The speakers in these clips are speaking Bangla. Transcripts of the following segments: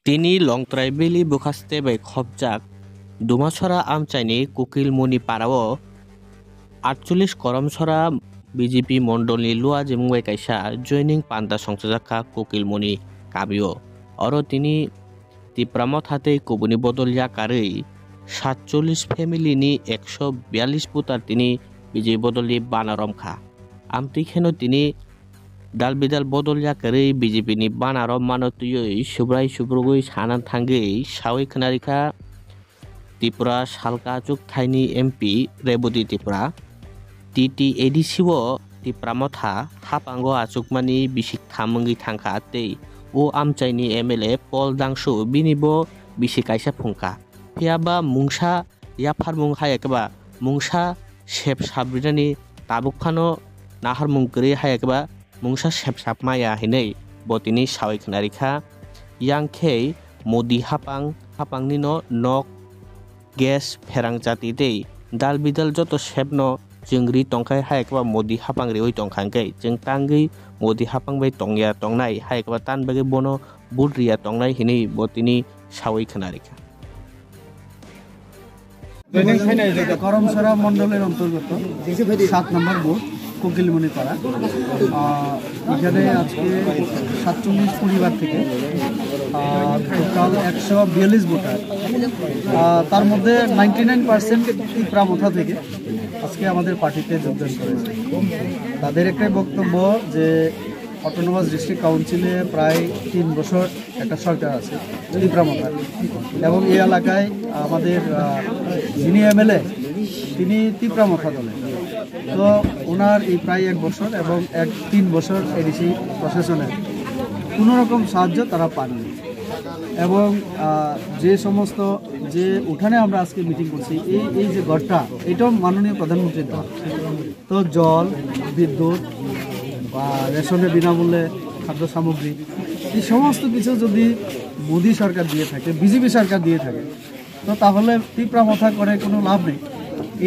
তিনি লংত্রাইবেলি বুখাস্তে bai khopjak দুমাছড়া আমচাইনি কুকিলমণি পাড়াও 48 করমছড়া বিজেপি মন্ডলনি লুয়া জিমুই কাইসা জয়নিং পান্তা সংসজাখা কুকিলমণি কাবিও অর তিনি তিপ্রামত হাতে কুবুনি বদলিয়া কারৈ 47 ফ্যামিলিনি 142 ভোটার তিনি বিজেপি বদলি বানারমখা আমতিখেনো তিনি দালবিদাল বদলিয়া কারৈ বিজেপি ni বানারম মানতীয় সুব্রাই সুব্রগৈ সানান থাঙ্গৈ সাওই খনারিখা ত্রিপুরা সালকা চুক থাইনি এমপি রেবতী ত্রিপুরা TTADCO ত্রিপ্রামথা হাপাঙ্গ আচুকমানি বিসিক থামঙ্গি থাংখা তৈ ও আমচাইনি MLA পল দাংসু বিনিবো বিসিকাইসা ফুংকা ফিয়াবা মুংসা ইয়াফারমুং হায়াকবা মুংসা শেপ সাবরিনানি তাবুকফানো নাহারমুংকরি হায়াকবা মুংসা শেপ সাপমায়া হিनै বতিনি সাওই খনারিখা ইয়াংখে মোদি হাপাংনি নক গ্যাস ফেরাং জাতি তৈ দাল বিদাল যত শেপনো जोंग्रि तंखाय हायकबा मोदी हापांग्रि ओइ तंखांगै जों तांगै मोदी हापांबाय तंया तंनाय हायकबा तानबागै बनो बुद्रिया तंनाय हिनै बतिनि सावै खनारिखा করমছড়া মন্ডলের অন্তর্গত 7 নম্বর বুথ কোকিলমণি পাড়া এখানে আজকে 47 পরিবার থেকে টোটাল 142 ভোটার তার মধ্যে 99% ত্রিপ্রামথা থেকে আজকে আমাদের পার্টিতে যোগদান করেছে। তাদের একটাই বক্তব্য যে অটোনোমাস ডিস্ট্রিক্ট কাউন্সিলে প্রায় 3 বছর একটা সরকার আছে ত্রিপ্রামথা এবং এই এলাকায় আমাদের যিনি MLA তিনি ত্রিপ্রামথা দলের তো ওনার এই প্রায় 1 বছর এবং 3 বছর এডিসি প্রশাসনের কোনোরকম সাহায্য তারা পাননি এবং যে সমস্ত যে উঠানে আমরা আজকে মিটিং করছি এই যে ঘরটা এটাও মাননীয় প্রধানমন্ত্রী দেওয়া তো জল বিদ্যুৎ বা রেশনের বিনামূল্যে খাদ্য সামগ্রী এই সমস্ত কিছু যদি মোদী সরকার দিয়ে থাকে বিজেপি সরকার দিয়ে থাকে তো তাহলে ত্রিপ্রামথা করে কোনো লাভ নেই।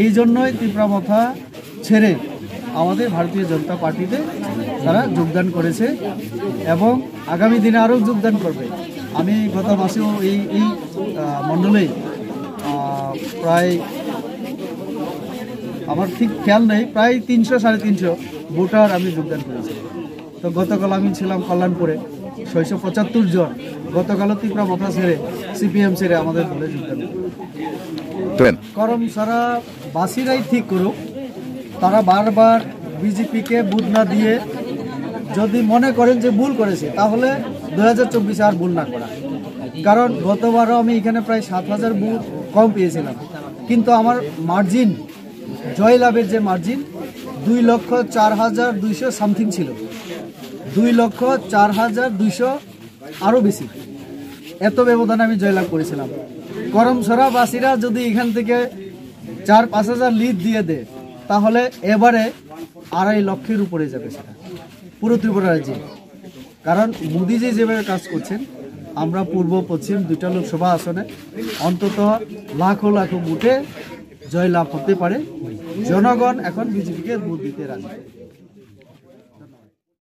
এই জন্যই ত্রিপ্রামথা ছেড়ে আমাদের ভারতীয় জনতা পার্টিতে তারা যোগদান করেছে এবং আগামী দিনে আরও যোগদান করবে। আমি গত মাসেও এই মণ্ডলে প্রায় আমার ঠিক খেয়াল নেই প্রায় 300-350 ভোটার আমি যোগদান করেছি। তো গতকাল আমি ছিলাম কল্যাণপুরে 675 জন গতকালও ত্রিপ্রামথা ছেড়ে CPM ছেড়ে আমাদের দলে যোগদান করেন। করমছড়া বাসীরাই ঠিক করুক, তারা বারবার বিজেপিকে ভোট না দিয়ে যদি মনে করেন যে ভুল করেছে তাহলে 2024 আর ভুল না করা, কারণ গতবারও আমি এখানে প্রায় 7000 ভোট কম পেয়েছিলাম কিন্তু আমার মার্জিন জয়লাভের যে মার্জিন 2,04,200 সামথিং ছিল, 2,04,200 আরও বেশি, এত ব্যবধানে আমি জয়লাভ করেছিলাম। করমছড়া বাসীরা যদি এখান থেকে 4-5 হাজার লিড দিয়ে দেয় তাহলে এবারে 2.5 লক্ষের উপরে যাবে সেটা পুরো ত্রিপুরা রাজ্যে, কারণ মোদিজি যেভাবে কাজ করছেন আমরা পূর্ব পশ্চিম 2টা লোকসভা আসনে অন্তত লাখো লাখো ভোটে জয়লাভ হতে পারে। জনগণ এখন বিজেপিকে ভোট দিতে রাজি।